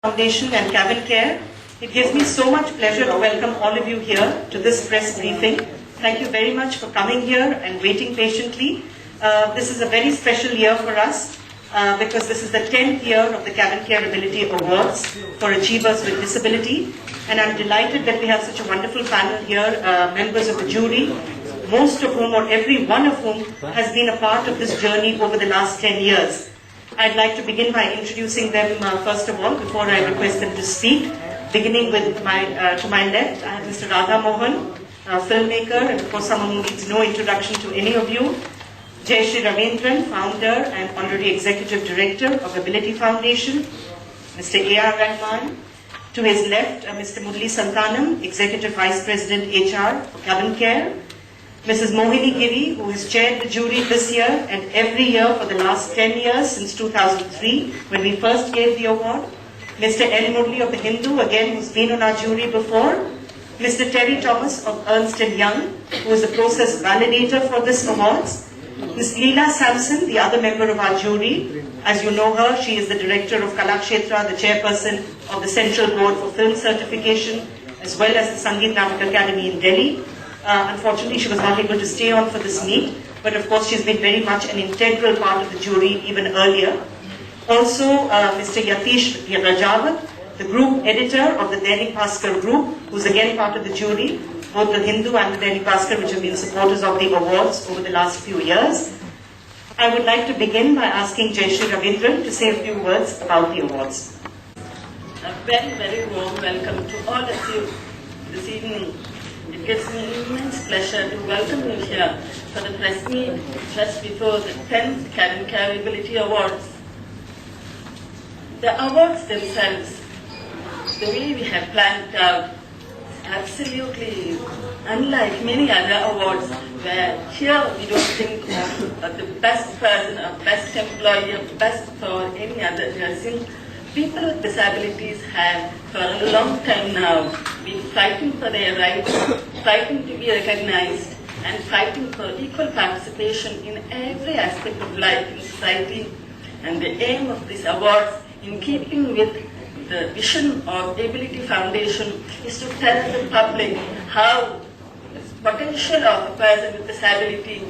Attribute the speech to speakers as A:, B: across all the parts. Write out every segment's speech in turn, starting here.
A: Foundation and Cabin Care. It gives me so much pleasure to welcome all of you here to this press briefing. Thank you very much for coming here and waiting patiently. This is a very special year for us because this is the 10th year of the Cabin Care Ability Awards for Achievers with Disability. And I'm delighted that we have such a wonderful panel here, members of the jury, most of whom or every one of whom has been a part of this journey over the last 10 years. I'd like to begin by introducing them first of all before I request them to speak. Beginning with to my left, I have Mr. Radha Mohan, filmmaker, and of course someone who needs no introduction to any of you. Jayashree Ravindran, founder and honorary executive director of Ability Foundation. Mr. A.R. Rahman. To his left, Mr. Murali Santanam, executive vice president HR for Cabin Care. Mrs. Mohini Giri, who has chaired the jury this year and every year for the last 10 years since 2003, when we first gave the award. Mr. L. Murali of the Hindu, again, who's been on our jury before. Mr. Terry Thomas of Ernst & Young, who is the process validator for this awards. Ms. Leela Sampson, the other member of our jury. As you know her, she is the director of Kalakshetra, the chairperson of the Central Board for Film Certification, as well as the Sangeet Natak Academy in Delhi. Unfortunately, she was not able to stay on for this meet, but of course she's been very much an integral part of the jury even earlier. Also, Mr. Yatish Rajawat, the group editor of the Dainik Bhaskar group, who's again part of the jury, both the Hindu and the Dainik Bhaskar, which have been supporters of the awards over the last few years. I would like to begin by asking Jayashree Ravindran to say a few words about the awards.
B: A very, very warm welcome to all of you this evening. It gives me immense pleasure to welcome you here for the press meet just before the 10th Cabin Care Ability Awards. The awards themselves, the way we have planned it out, absolutely unlike many other awards where here we don't think of the best person or best employee or best for any other person. People with disabilities have for a long time now been fighting for their rights, fighting to be recognized, and fighting for equal participation in every aspect of life in society. And the aim of these awards, in keeping with the vision of Ability Foundation, is to tell the public how the potential of a person with disability.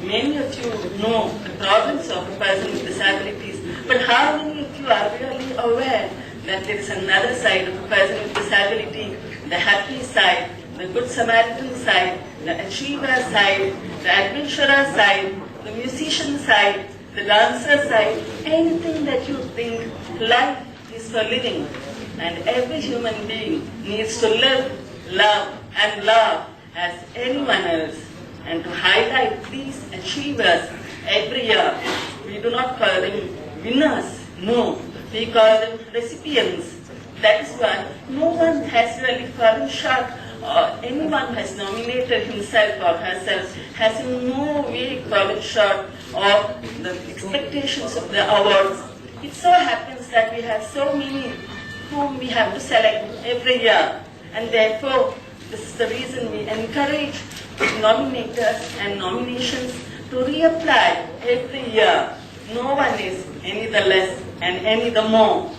B: Many of you know the problems of a person with disabilities, but how many of you are really aware that there is another side of a person with disability, the happy side, the good Samaritan side, the achiever side, the adventurer side, the musician side, the dancer side, anything that you think life is for living. And every human being needs to live, love, and love as anyone else. And to highlight these achievers every year, we do not call them winners, no, we call them recipients. That is why no one has really fallen short, or anyone has nominated himself or herself has in no way fallen short of the expectations of the awards. It so happens that we have so many whom we have to select every year, and therefore this is the reason we encourage nominators and nominations to reapply every year. No one is any the less and any the more.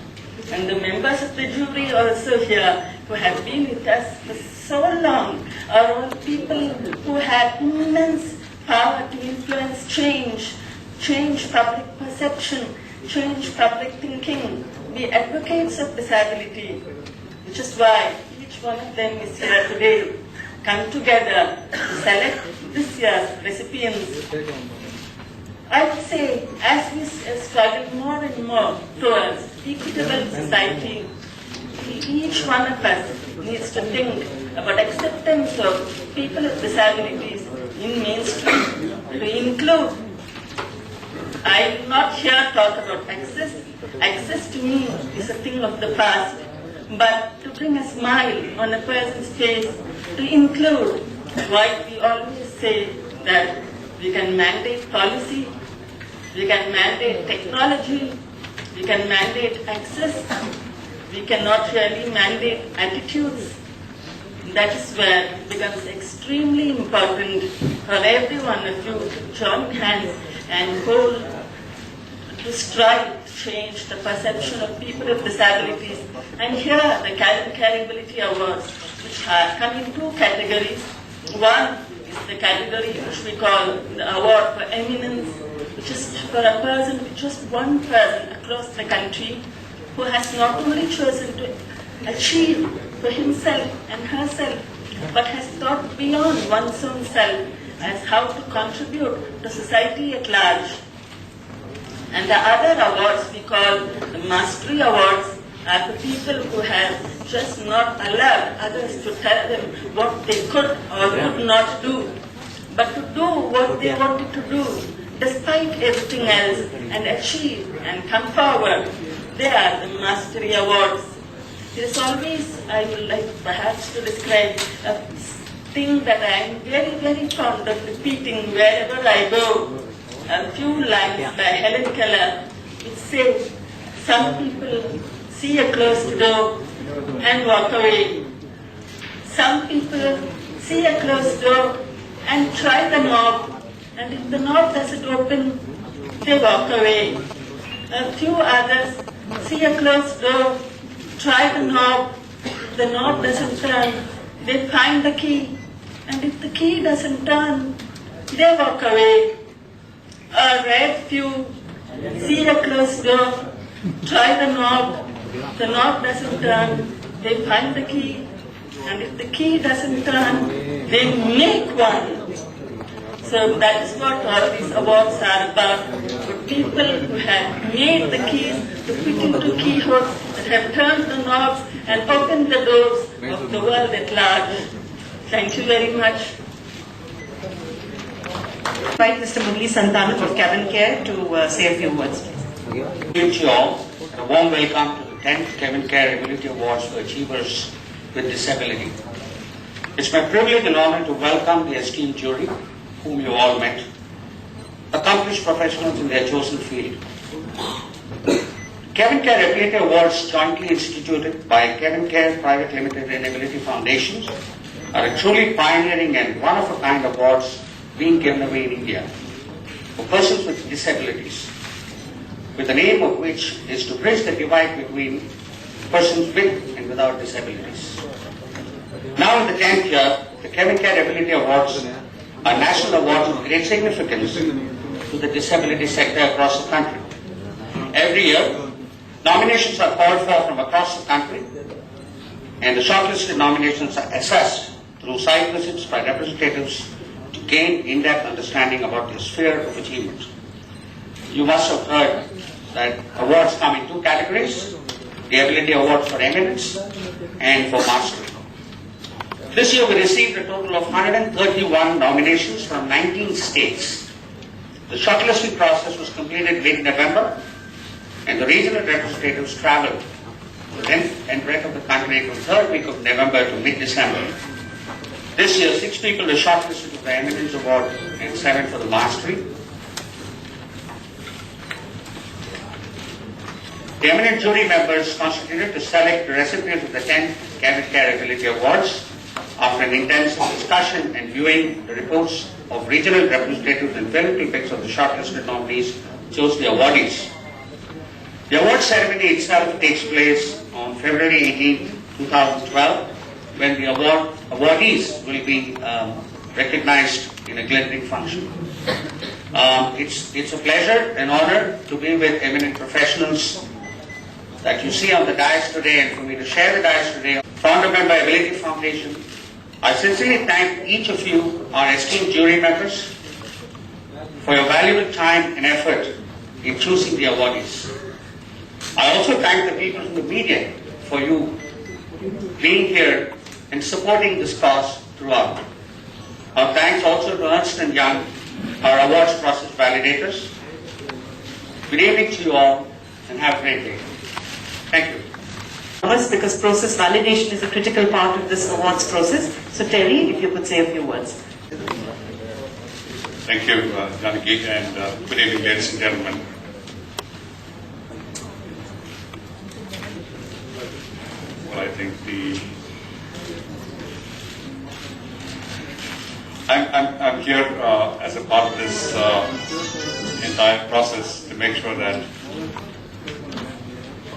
B: And the members of the jury also here who have been with us for so long are all people who have immense power to influence change, change public perception, change public thinking, be advocates of disability, which is why each one of them is here today, come together to select this year's recipients. I would say, as we struggle more and more towards equitable society, each one of us needs to think about acceptance of people with disabilities in mainstream, to include. I will not here talk about access. Access to me is a thing of the past. But to bring a smile on a person's face, to include what we always say that we can mandate policy, we can mandate technology, we can mandate access, we cannot really mandate attitudes. That is where it becomes extremely important for every one of you to join hands and hold, to strive change the perception of people with disabilities. And here, the Careability Awards, which come in two categories. One is the category which we call the Award for Eminence, which is for a person, just one person across the country who has not only chosen to achieve for himself and herself, but has thought beyond one's own self as how to contribute to society at large. And the other awards we call the Mastery Awards are for people who have just not allowed others to tell them what they could or could not do, but to do what they wanted to do despite everything else and achieve and come forward. They are the Mastery Awards. It is always, I would like perhaps to describe a thing that I am very, very fond of repeating wherever I go. A few lines by Helen Keller, which say, some people see a closed door and walk away. Some people see a closed door and try the knob, and if the knob doesn't open, they walk away. A few others see a closed door, try the knob doesn't turn, they find the key, and if the key doesn't turn, they walk away. A rare few see a closed door, try the knob doesn't turn, they find the key, and if the key doesn't turn, they make one. So that is what all these awards are about, for people who have made the keys to fit into keyholes, that have turned the knobs and opened the doors of the world at large. Thank you very much.
A: Invite Mr. Murli Santhanam of Kevin Care to say a few words.
C: Good evening to you all. A warm welcome to the 10th Kevin Care Ability Awards for Achievers with Disability. It's my privilege and honor to welcome the esteemed jury, whom you all met, accomplished professionals in their chosen field. Kevin Care Ability Awards, jointly instituted by Kevin Care Private Limited and Ability Foundations, are a truly pioneering and one-of-a-kind awards being given away in India for persons with disabilities, with the aim of which is to bridge the divide between persons with and without disabilities. Now in the 10th year, the Kevin Care Ability Awards are national awards of great significance to the disability sector across the country. Every year, nominations are called for from across the country, and the shortlisted nominations are assessed through site visits by representatives to gain in-depth understanding about their sphere of achievement. You must have heard that awards come in two categories: the Ability Awards for Eminence and for Mastery. This year we received a total of 131 nominations from 19 states. The shortlisting process was completed mid-November, and the regional representatives traveled the length and breadth of the country from 3rd week of November to mid-December. This year, 6 people were shortlisted for the Eminence Award and 7 for the Mastery. The eminent jury members constituted to select the recipients of the 10th Kevin Care Ability Awards after an intensive discussion and viewing the reports of regional representatives and film clips of the shortlisted nominees chose the awardees. The award ceremony itself takes place on February 18, 2012, when the awardees will be recognized in a glittering function. It's a pleasure and honor to be with eminent professionals that you see on the dais today, and for me to share the dais today. Founder member Ability Foundation, I sincerely thank each of you, our esteemed jury members, for your valuable time and effort in choosing the awardees. I also thank the people from the media for you being here and supporting this cause throughout. Our thanks also to Ernst & Young, our awards process validators. Good evening to you all, and have a great day. Thank you.
A: Because process validation is a critical part of this awards process. So Terry, if you could say a few words.
D: Thank you, Janaki, and good evening, ladies and gentlemen. Well, I think I'm here as a part of this entire process to make sure that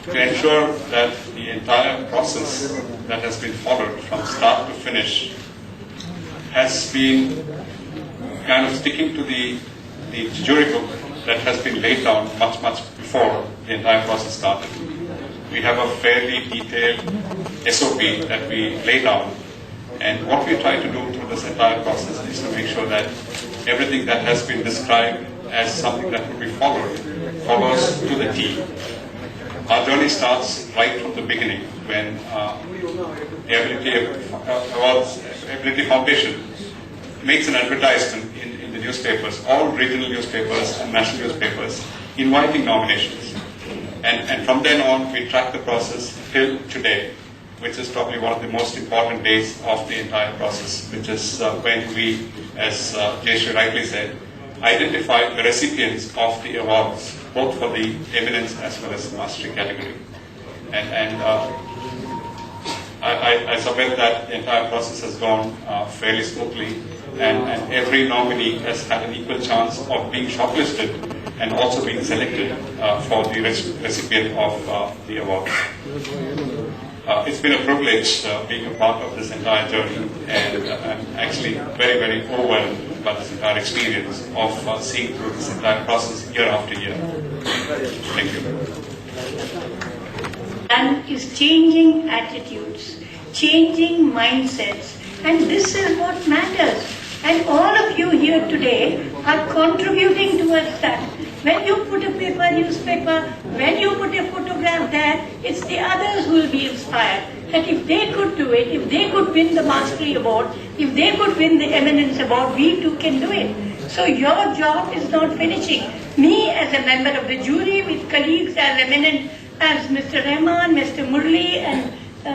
D: to ensure that the entire process that has been followed from start to finish has been kind of sticking to the jury book that has been laid down much before the entire process started. We have a fairly detailed SOP that we lay down, and what we try to do through this entire process is to make sure that everything that has been described as something that will be followed follows to the T. Our journey starts right from the beginning when the Ability Foundation makes an advertisement in the newspapers, all regional newspapers and national newspapers, inviting nominations. And from then on, we track the process till today, which is probably one of the most important days of the entire process, which is when we, as Jayashree rightly said, identify the recipients of the awards, both for the eminence as well as the mastery category. And I submit that the entire process has gone fairly smoothly, and every nominee has had an equal chance of being shortlisted and also being selected for the recipient of the award. It's been a privilege being a part of this entire journey, and I'm actually very overwhelmed by this entire experience of seeing through this entire process year after year. Thank you.
E: And is changing attitudes, changing mindsets, and this is what matters. And all of you here today are contributing towards that. When you put a newspaper, when you put a photograph there, it's the others who will be inspired. That if they could do it, if they could win the Mastery Award, if they could win the Eminence Award, we too can do it. So your job is not finishing. Me as a member of the jury with colleagues as eminent as Mr. Rahman, Mr. Murli and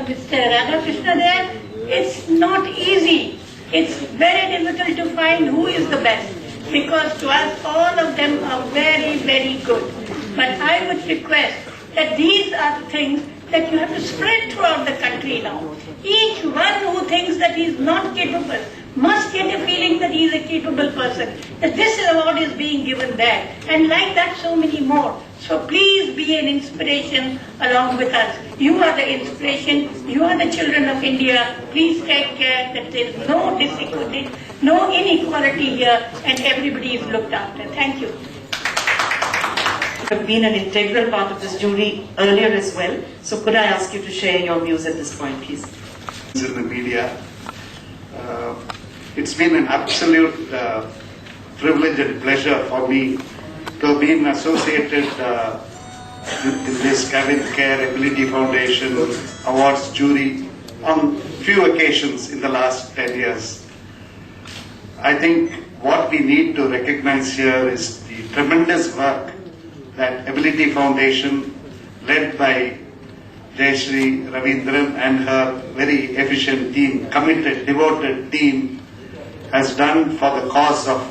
E: Mr. Radhakrishna there, it's not easy. It's very difficult to find who is the best, because to us all of them are very good. But I would request that these are the things that you have to spread throughout the country now. Each one who thinks that he is not capable must get a feeling that he is a capable person, that this award is being given there, and like that so many more. So please be an inspiration along with us. You are the inspiration, you are the children of India. Please take care that there is no disequity, no inequality here, and everybody is looked after. Thank you.
A: You have been an integral part of this jury earlier as well. So could I ask you to share your views at this point, please?
F: In the media, it's been an absolute privilege and pleasure for me to have been associated in this Kevin Care Ability Foundation Awards jury on few occasions in the last 10 years. I think what we need to recognize here is the tremendous work that Ability Foundation, led by Jayashree Ravindran and her very efficient team, committed, devoted team, has done for the cause of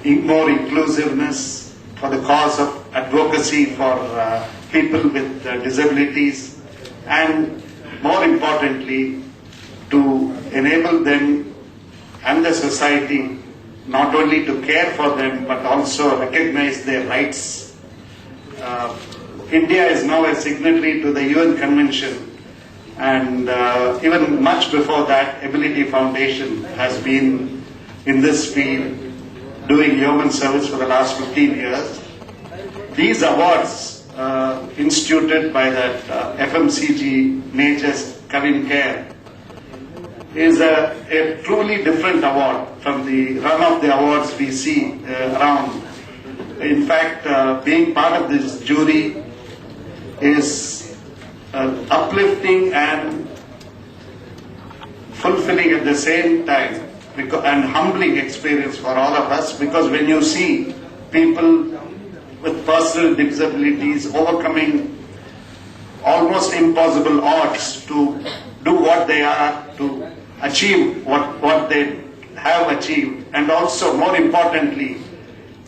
F: more inclusiveness, for the cause of advocacy for people with disabilities, and more importantly, to enable them and the society not only to care for them but also recognize their rights. India is now a signatory to the UN Convention, and even much before that, Ability Foundation has been in this field doing yeoman service for the last 15 years. These awards instituted by that FMCG Nature's Kavin Care is a truly different award from the run of the awards we see around. In fact, being part of this jury is uplifting and fulfilling at the same time, and humbling experience for all of us, because when you see people with personal disabilities overcoming almost impossible odds to do what they are, to achieve what they have achieved, and also more importantly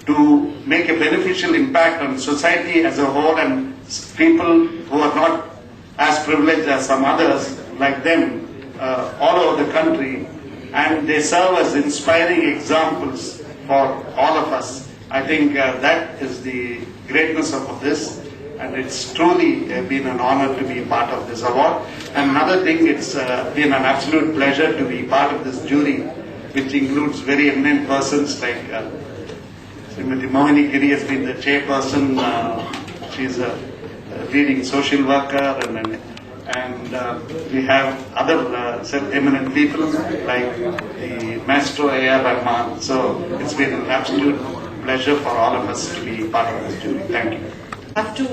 F: to make a beneficial impact on society as a whole and people who are not as privileged as some others like them all over the country, and they serve as inspiring examples for all of us. I think that is the greatness of this, and it's truly been an honor to be part of this award. And another thing, it's been an absolute pleasure to be part of this jury, which includes very eminent persons like Srimati Mohini Giri has been the chairperson. She's a leading social worker, and we have other eminent people like the Maestro A.R. Rahman. So it's been an absolute pleasure for all of us to be part of this jury. Thank you.
A: I have to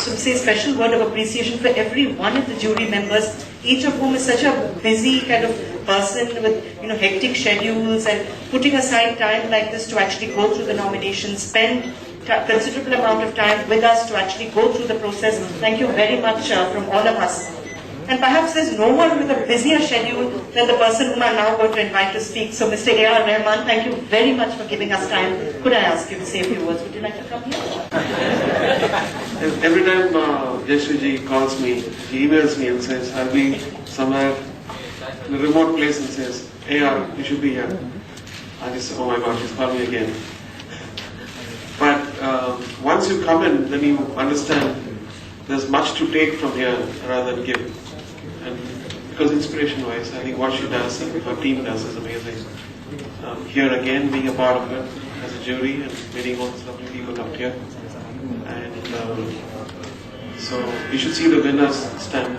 A: sort of say a special word of appreciation for every one of the jury members, each of whom is such a busy kind of person with hectic schedules, and putting aside time like this to actually go through the nominations, spend considerable amount of time with us to actually go through the process. Thank you very much from all of us. And perhaps there's no one with a busier schedule than the person whom I'm now going to invite to speak. So Mr. A.R. Rahman, thank you very much for giving us time. Could I ask you to say a few words? Would you like to come here?
G: Every time Jayashree calls me, he emails me and says, I'll be somewhere in a remote place, and says, A.R., you should be here. I just say, oh my God, she's called me again. But once you come in, then you understand there's much to take from here rather than give. And because inspiration-wise, I think what she does and her team does is amazing. Here again, being a part of it as a jury and meeting all these lovely people up here. And so you should see the winners stand.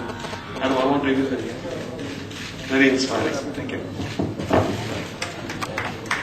G: I won't reveal them yet. Very inspiring. Thank you.